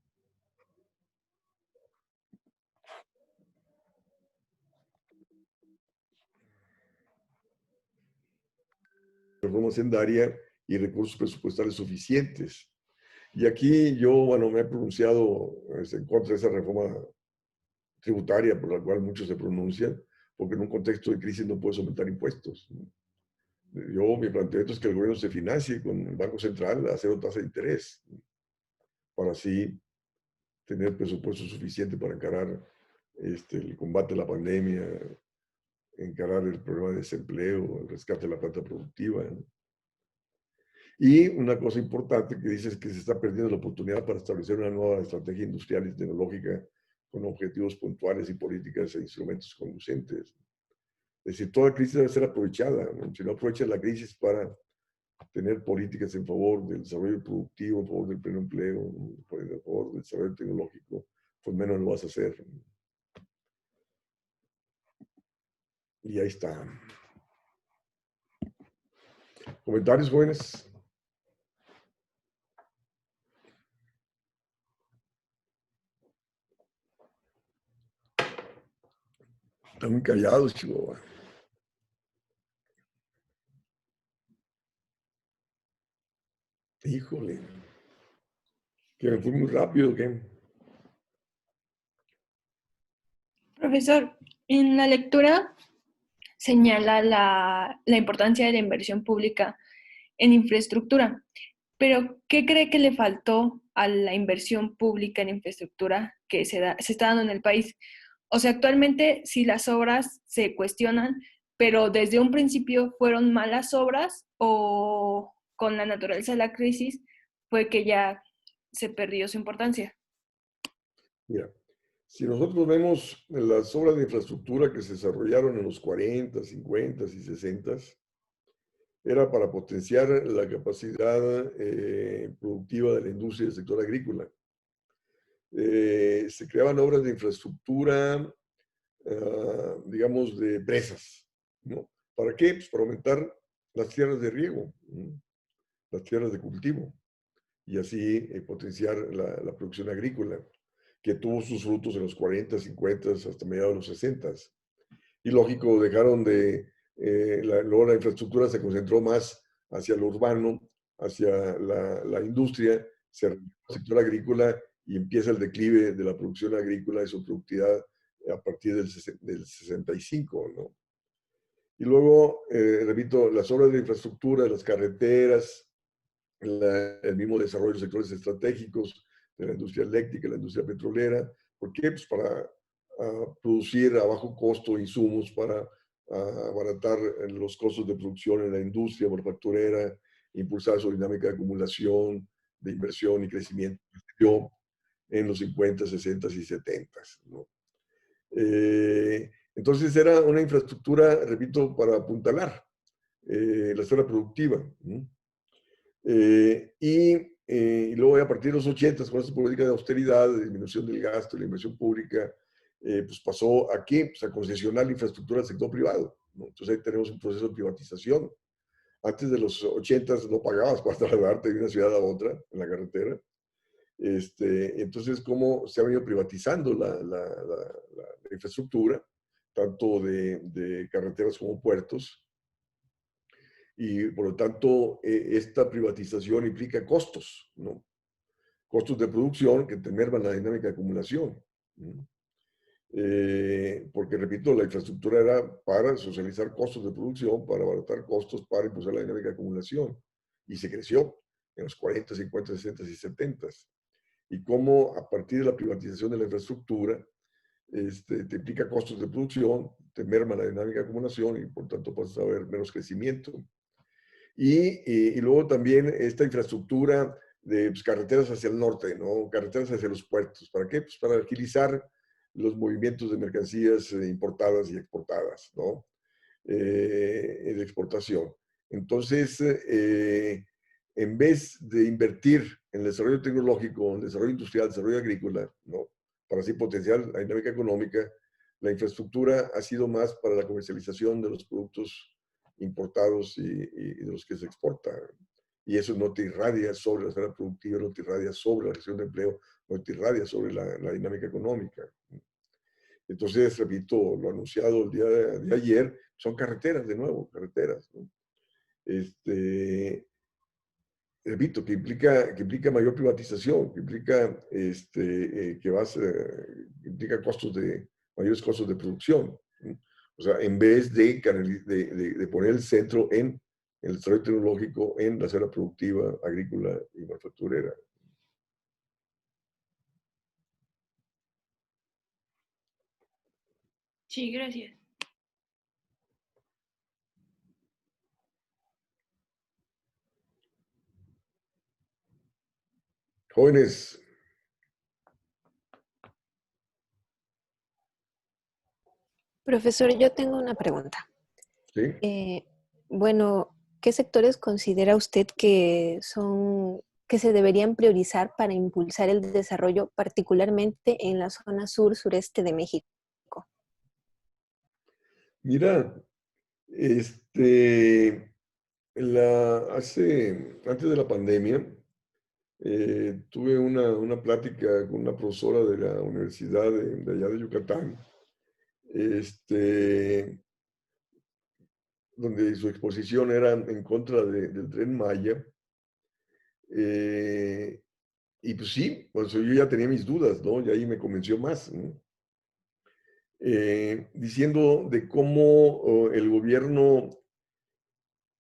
S1: Reforma hacendaria y recursos presupuestales suficientes. Y aquí yo, bueno, me he pronunciado en contra de esa reforma tributaria por la cual muchos se pronuncian, porque en un contexto de crisis no puedes aumentar impuestos. Mi planteamiento es que el gobierno se financie con el Banco Central a cero tasa de interés, para así tener presupuesto suficiente para encarar el combate a la pandemia, encarar el problema de desempleo, el rescate de la planta productiva, ¿no? Y una cosa importante que dice es que se está perdiendo la oportunidad para establecer una nueva estrategia industrial y tecnológica con objetivos puntuales y políticas e instrumentos conducentes. Es decir, toda crisis debe ser aprovechada, ¿no? Si no aprovechas la crisis para tener políticas en favor del desarrollo productivo, en favor del pleno empleo, en favor del desarrollo tecnológico, pues menos lo vas a hacer. Y ahí está. ¿Comentarios, jóvenes? Están muy callados, Chihuahua. Híjole. Que me fui muy rápido, ¿qué?
S5: Profesor, en la lectura señala la importancia de la inversión pública en infraestructura, pero ¿qué cree que le faltó a la inversión pública en infraestructura que se está dando en el país? O sea, actualmente si las obras se cuestionan, pero desde un principio fueron malas obras o con la naturaleza de la crisis fue que ya se perdió su importancia.
S1: Mira, si nosotros vemos las obras de infraestructura que se desarrollaron en los 40, 50 y 60, era para potenciar la capacidad productiva de la industria y del sector agrícola. Se creaban obras de infraestructura, digamos, de presas, ¿no? ¿Para qué? Pues para aumentar las tierras de riego, ¿no? Las tierras de cultivo, y así potenciar la producción agrícola, que tuvo sus frutos en los 40, 50, hasta mediados de los 60. Y lógico, dejaron de, luego la infraestructura se concentró más hacia lo urbano, hacia la industria, se redujo el sector agrícola y empieza el declive de la producción agrícola y su productividad a partir del 65, ¿no? Y luego, repito, las obras de infraestructura, las carreteras, el mismo desarrollo de sectores estratégicos de la industria eléctrica, la industria petrolera. ¿Por qué? Pues para producir a bajo costo insumos, para abaratar los costos de producción en la industria manufacturera, impulsar su dinámica de acumulación, de inversión y crecimiento en los 50, 60 y 70, ¿no? Entonces era una infraestructura, repito, para apuntalar la esfera productiva, ¿no? Y luego a partir de los 80, con esta política de austeridad, de disminución del gasto, de la inversión pública, pues pasó aquí pues, a concesionar la infraestructura del sector privado, ¿no? Entonces ahí tenemos un proceso de privatización. Antes de los 80 no pagabas para trasladarte de una ciudad a otra en la carretera. Entonces, cómo se ha venido privatizando la infraestructura, tanto de carreteras como puertos, y por lo tanto esta privatización implica costos, ¿no? Costos de producción que te merman la dinámica de acumulación, ¿no? Porque, repito, la infraestructura era para socializar costos de producción, para abaratar costos, para impulsar la dinámica de acumulación. Y se creció en los 40, 50, 60 y 70. Y cómo a partir de la privatización de la infraestructura, te implica costos de producción, te merma la dinámica de acumulación y por tanto pasas a ver menos crecimiento. Y luego también esta infraestructura de pues, carreteras hacia el norte, ¿no? Carreteras hacia los puertos. ¿Para qué? Pues para agilizar los movimientos de mercancías importadas y exportadas, ¿no? De exportación. Entonces, en vez de invertir en el desarrollo tecnológico, en el desarrollo industrial, el desarrollo agrícola, ¿no? Para así potenciar la dinámica económica, la infraestructura ha sido más para la comercialización de los productos importados y de los que se exportan. Y eso no te irradia sobre la esfera productiva, no te irradia sobre la gestión de empleo, no te irradia sobre la dinámica económica. Entonces, repito, lo anunciado el día de ayer, son carreteras, de nuevo, carreteras, ¿no? Repito, que implica mayor privatización, que implica, implica mayores costos de producción, ¿no? O sea, en vez de poner el centro en el desarrollo tecnológico, en la esfera productiva, agrícola y manufacturera.
S5: Sí, gracias.
S1: Jóvenes,
S6: Profesor, yo tengo una pregunta.
S1: ¿sí?
S6: Bueno, ¿qué sectores considera usted que se deberían priorizar para impulsar el desarrollo, particularmente en la zona sur-sureste de México?
S1: Mira, antes de la pandemia, tuve una plática con una profesora de la Universidad de allá de Yucatán, donde su exposición era en contra del Tren Maya. Y pues sí, pues yo ya tenía mis dudas, ¿no? Y ahí me convenció más, ¿no? diciendo de cómo el gobierno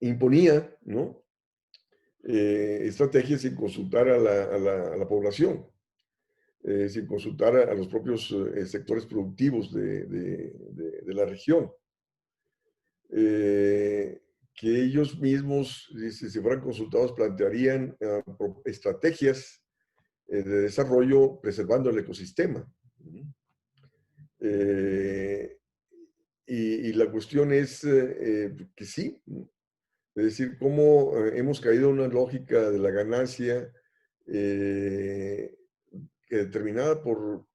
S1: imponía, ¿no? Estrategias sin consultar a la población, sin consultar a los propios sectores productivos de la región. Que ellos mismos, si fueran consultados, plantearían estrategias de desarrollo preservando el ecosistema. Y la cuestión es que sí, es decir, cómo hemos caído en una lógica de la ganancia que determinada por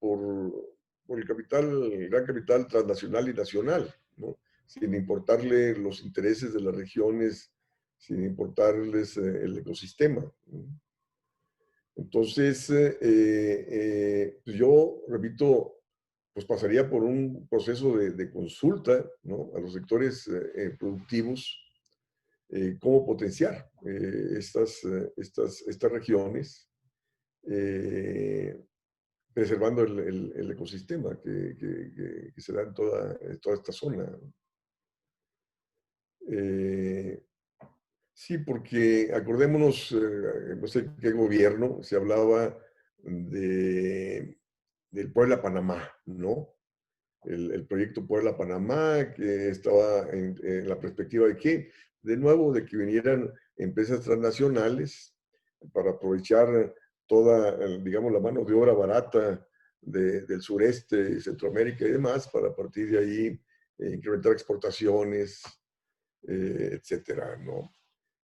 S1: el capital, el gran capital transnacional y nacional, ¿no? Sin importarle los intereses de las regiones, sin importarles el ecosistema, ¿no? Entonces, pues yo, repito, pues pasaría por un proceso de consulta, ¿no? A los sectores productivos, cómo potenciar estas regiones, preservando el ecosistema que se da en toda esta zona. Sí, porque acordémonos, no sé qué gobierno, se hablaba del Puebla-Panamá, ¿no? El proyecto Puebla-Panamá, que estaba en la perspectiva de que, de nuevo, de que vinieran empresas transnacionales para aprovechar toda, digamos, la mano de obra barata del sureste, Centroamérica y demás, para a partir de ahí incrementar exportaciones, etcétera, ¿no?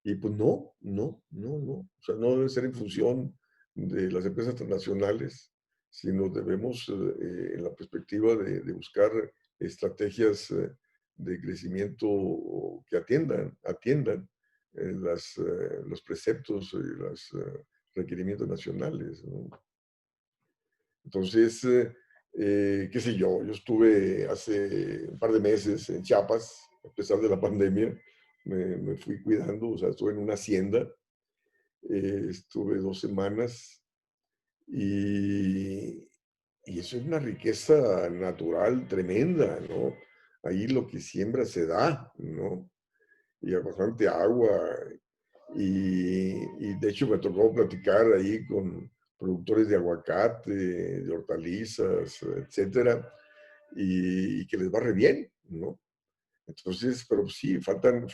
S1: Y pues no. O sea, no debe ser en función de las empresas transnacionales, sino debemos, en la perspectiva de buscar estrategias de crecimiento que atiendan los preceptos y los requerimientos nacionales, ¿no? Entonces, qué sé yo estuve hace un par de meses en Chiapas, a pesar de la pandemia, me fui cuidando, o sea, estuve en una hacienda, estuve 2 semanas y, y eso es una riqueza natural tremenda, ¿no? Ahí lo que siembra se da, ¿no? Y hay bastante agua. Y de hecho me tocó platicar ahí con productores de aguacate, de hortalizas, etcétera, y que les va re bien, ¿no? Entonces, pero sí, faltan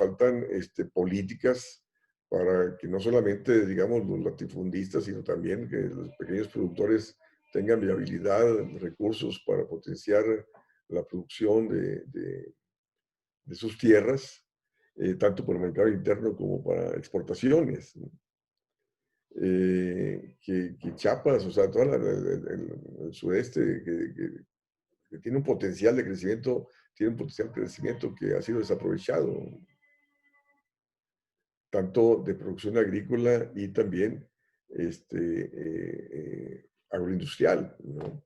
S1: políticas para que no solamente, digamos, los latifundistas, sino también que los pequeños productores tengan viabilidad, recursos para potenciar la producción de sus tierras, tanto por el mercado interno como para exportaciones, ¿no? Que Chiapas, o sea, todo el sudeste, que tiene un potencial de crecimiento, tiene un potencial de crecimiento que ha sido desaprovechado, tanto de producción agrícola y también agroindustrial, ¿no?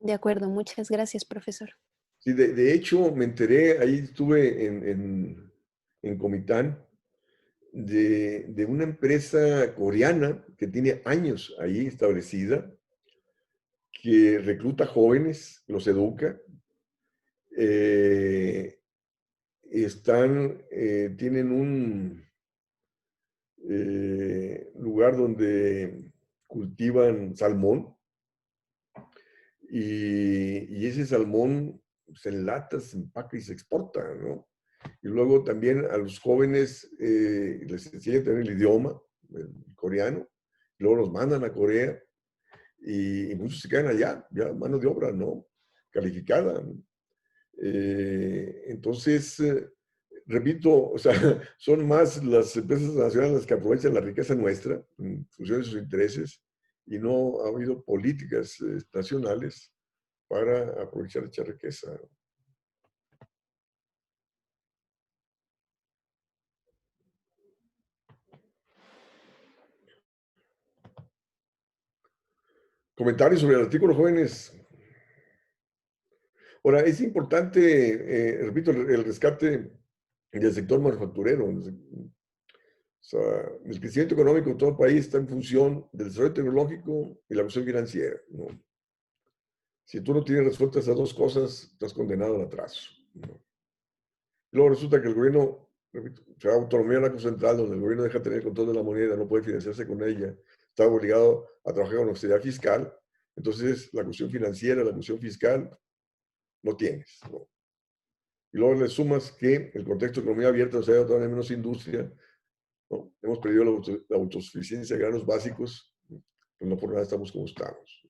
S6: De acuerdo, muchas gracias, profesor.
S1: Sí, de hecho, me enteré, ahí estuve en Comitán, de una empresa coreana que tiene años ahí establecida, que recluta jóvenes, los educa, tienen un lugar donde cultivan salmón y ese salmón se enlata, se empaca y se exporta, ¿no? Y luego también a los jóvenes les enseñan también el idioma, el coreano, y luego los mandan a Corea y muchos se quedan allá, ya mano de obra, ¿no? Calificada, ¿no? Entonces, repito, o sea, son más las empresas nacionales las que aprovechan la riqueza nuestra en función de sus intereses y no ha habido políticas nacionales para aprovechar dicha riqueza. Comentarios sobre el artículo, jóvenes. Ahora, es importante, repito, el rescate del sector manufacturero. O sea, el crecimiento económico de todo el país está en función del desarrollo tecnológico y la cuestión financiera, ¿no? Si tú no tienes resueltas esas dos cosas, estás condenado al atraso, ¿no? Luego resulta que el gobierno, repito, se da autonomía al Banco Central, donde el gobierno deja de tener control de la moneda, no puede financiarse con ella, está obligado a trabajar con austeridad fiscal. Entonces, la cuestión financiera, la cuestión fiscal, no tienes, ¿no? Y luego le sumas que el contexto de economía abierta, o sea, todavía menos industria, ¿no? Hemos perdido la autosuficiencia de granos básicos, ¿no? Pues no por nada estamos como estamos.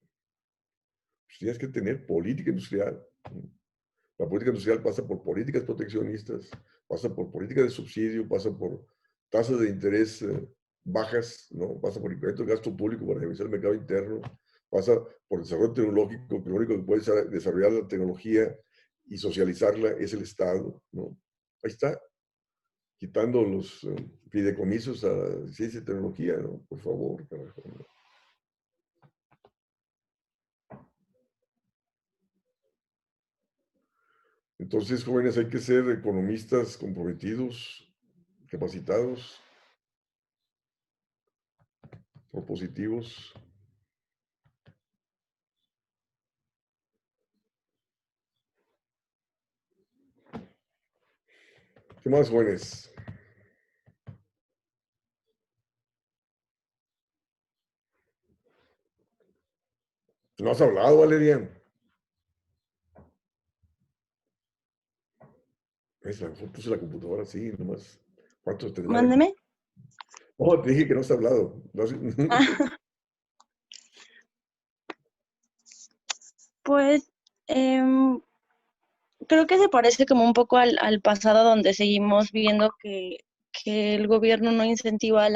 S1: Pues tienes que tener política industrial, ¿no? La política industrial pasa por políticas proteccionistas, pasa por políticas de subsidio, pasa por tasas de interés bajas, ¿no? Pasa por incremento del gasto público para dinamizar el mercado interno, pasa por desarrollo tecnológico, que lo único que puede desarrollar la tecnología y socializarla es el Estado, ¿no? Ahí está, quitando los fideicomisos a la ciencia y tecnología, ¿no? Por favor, carajo, ¿no? Entonces, jóvenes, hay que ser economistas comprometidos, capacitados, propositivos. ¿Qué más, jóvenes? ¿No has hablado, Valeria? Es la mejor puse la computadora así, nomás. ¿Cuántos tendrá?
S7: Mándeme.
S1: Oh, te dije que no has hablado. No,
S7: Pues creo que se parece como un poco al pasado, donde seguimos viendo que el gobierno no incentiva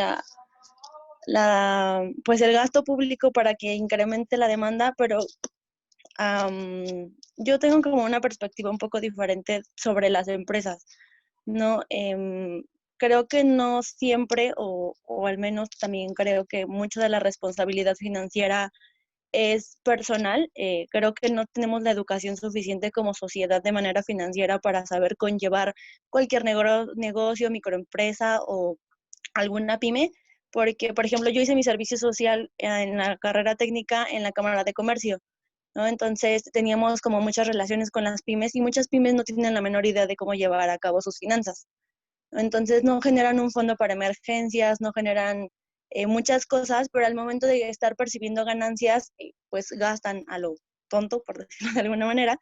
S7: pues el gasto público para que incremente la demanda, pero yo tengo como una perspectiva un poco diferente sobre las empresas, ¿no? Creo que no siempre, o al menos también creo que mucha de la responsabilidad financiera es personal. Creo que no tenemos la educación suficiente como sociedad de manera financiera para saber conllevar cualquier negocio, microempresa o alguna pyme, porque, por ejemplo, yo hice mi servicio social en la carrera técnica en la Cámara de Comercio, ¿no? Entonces teníamos como muchas relaciones con las pymes y muchas pymes no tienen la menor idea de cómo llevar a cabo sus finanzas. Entonces no generan un fondo para emergencias, no generan muchas cosas, pero al momento de estar percibiendo ganancias, pues gastan a lo tonto, por decirlo de alguna manera.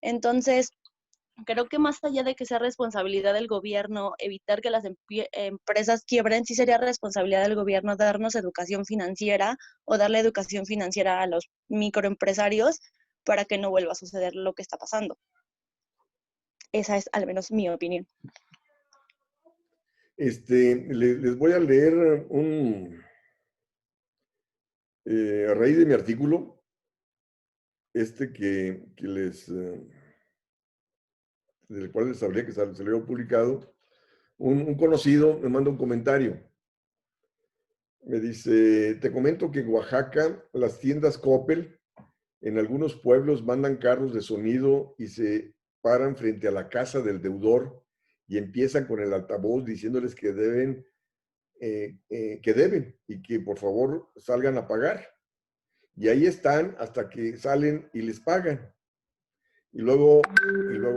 S7: Entonces, creo que más allá de que sea responsabilidad del gobierno evitar que las empresas quiebren, sí sería responsabilidad del gobierno darnos educación financiera o darle educación financiera a los microempresarios para que no vuelva a suceder lo que está pasando. Esa es al menos mi opinión.
S1: Les voy a leer a raíz de mi artículo, del cual les hablé, que se lo había publicado, un conocido me manda un comentario. Me dice, te comento que en Oaxaca las tiendas Coppel en algunos pueblos mandan carros de sonido y se paran frente a la casa del deudor y empiezan con el altavoz diciéndoles que deben y que por favor salgan a pagar. Y ahí están hasta que salen y les pagan. Y luego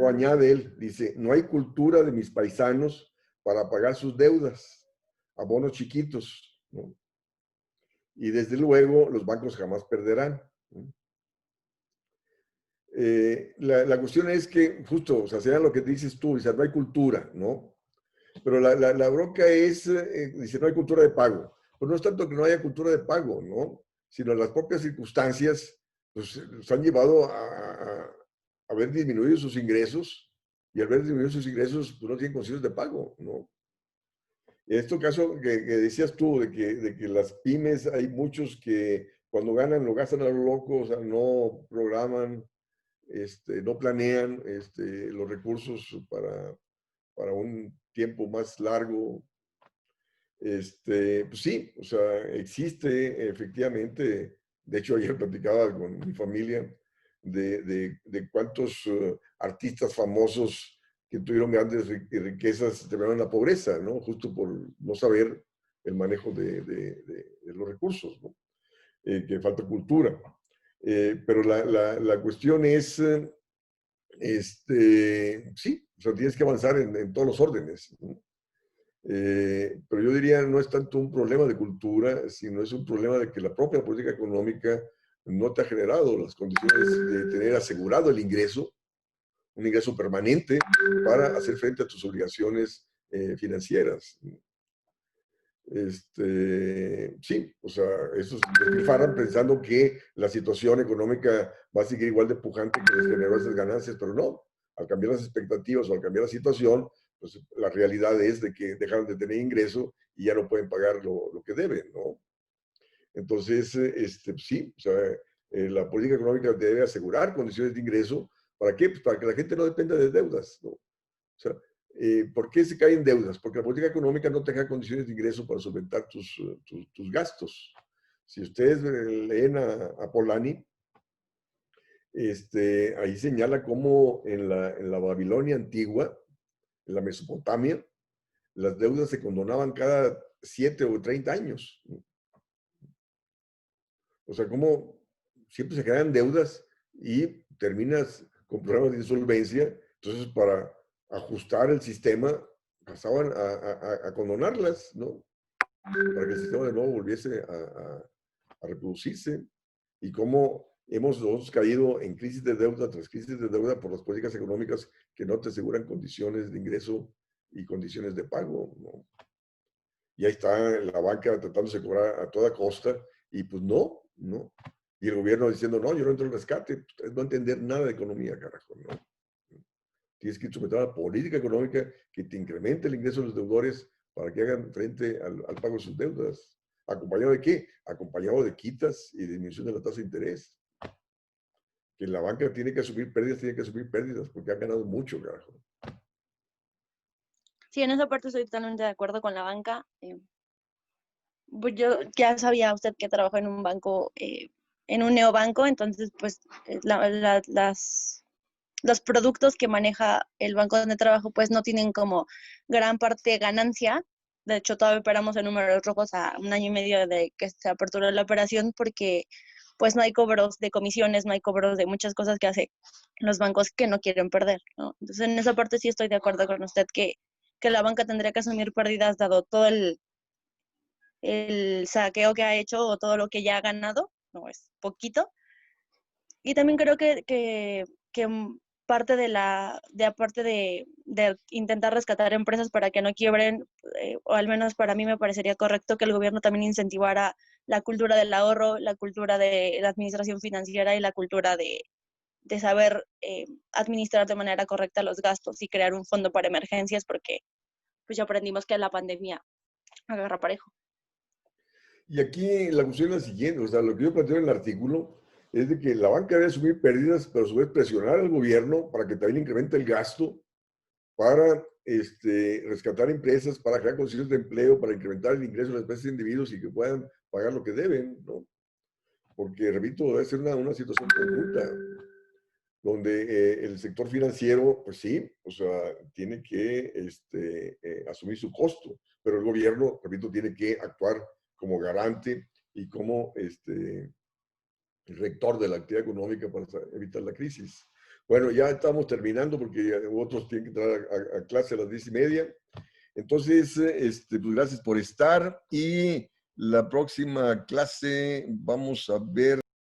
S1: añade él, dice, no hay cultura de mis paisanos para pagar sus deudas, abonos chiquitos, ¿no? Y desde luego los bancos jamás perderán, ¿no? La cuestión es que justo, o sea, será lo que dices tú, dice, no hay cultura, ¿no? Pero la bronca es, dice, no hay cultura de pago. Pues no es tanto que no haya cultura de pago, ¿no? Sino las propias circunstancias, pues, los han llevado a ver disminuido sus ingresos, y al ver disminuido sus ingresos, pues no tienen condiciones de pago, ¿no? En este caso que decías tú, de que las pymes, hay muchos que cuando ganan lo gastan a lo loco, o sea, no programan, no planean los recursos para un tiempo más largo. Pues sí, o sea, existe efectivamente, de hecho ayer platicaba con mi familia de cuántos artistas famosos que tuvieron grandes riquezas terminaron en la pobreza, ¿no? Justo por no saber el manejo de los recursos, ¿no? Que falta cultura. Pero la cuestión es, sí, o sea, tienes que avanzar en todos los órdenes, ¿no? Pero yo diría, no es tanto un problema de cultura, sino es un problema de que la propia política económica no te ha generado las condiciones de tener asegurado el ingreso, un ingreso permanente para hacer frente a tus obligaciones financieras. Sí, o sea, esos despilfarran pensando que la situación económica va a seguir igual de pujante que les generó esas ganancias, pero no. Al cambiar las expectativas o al cambiar la situación, pues la realidad es de que dejaron de tener ingreso y ya no pueden pagar lo que deben, ¿no? Entonces, sí, o sea, la política económica debe asegurar condiciones de ingreso. ¿Para qué? Pues para que la gente no dependa de deudas, ¿no? O sea, ¿por qué se caen deudas? Porque la política económica no te da condiciones de ingreso para solventar tus gastos. Si ustedes leen a Polanyi, ahí señala cómo en la Babilonia antigua, en la Mesopotamia, las deudas se condonaban cada 7 o 30 años. O sea, como siempre se crean deudas y terminas con problemas de insolvencia. Entonces, para ajustar el sistema, pasaban a condonarlas, ¿no? Para que el sistema de nuevo volviese a reproducirse. Y cómo hemos nosotros caído en crisis de deuda tras crisis de deuda por las políticas económicas que no te aseguran condiciones de ingreso y condiciones de pago, ¿no? Y ahí está la banca tratándose de cobrar a toda costa, y pues no. Y el gobierno diciendo, no, yo no entro en rescate. Ustedes no entender nada de economía, carajo, ¿no? Tienes que someter a una política económica que te incremente el ingreso de los deudores para que hagan frente al pago de sus deudas. ¿Acompañado de qué? Acompañado de quitas y disminución de la tasa de interés. Que la banca tiene que asumir pérdidas, porque han ganado mucho, carajo.
S7: Sí, en esa parte estoy totalmente de acuerdo con la banca. Pues yo ya sabía usted que trabajó en un banco, en un neobanco, entonces pues los productos que maneja el banco donde trabajo pues no tienen como gran parte de ganancia. De hecho, todavía operamos en números rojos a 1 año y medio de que se aperturó la operación, porque pues no hay cobros de comisiones, no hay cobros de muchas cosas que hacen los bancos que no quieren perder, ¿no? Entonces, en esa parte sí estoy de acuerdo con usted que la banca tendría que asumir pérdidas dado todo el saqueo que ha hecho o todo lo que ya ha ganado, no es poquito. Y también creo que parte aparte de intentar rescatar empresas para que no quiebren, o al menos para mí me parecería correcto que el gobierno también incentivara la cultura del ahorro, la cultura de la administración financiera y la cultura de saber administrar de manera correcta los gastos y crear un fondo para emergencias, porque pues ya aprendimos que la pandemia agarra parejo.
S1: Y aquí la cuestión es la siguiente, o sea, lo que yo planteo en el artículo es de que la banca debe asumir pérdidas, pero a su vez presionar al gobierno para que también incremente el gasto, para rescatar empresas, para crear condiciones de empleo, para incrementar el ingreso de las empresas de individuos y que puedan pagar lo que deben, ¿no? Porque, repito, debe ser una situación conjunta, donde el sector financiero, pues sí, o sea, tiene que asumir su costo, pero el gobierno, repito, tiene que actuar como garante y como rector de la actividad económica para evitar la crisis. Bueno, ya estamos terminando porque otros tienen que entrar a clase a las 10:30. Entonces, pues gracias por estar, y la próxima clase vamos a ver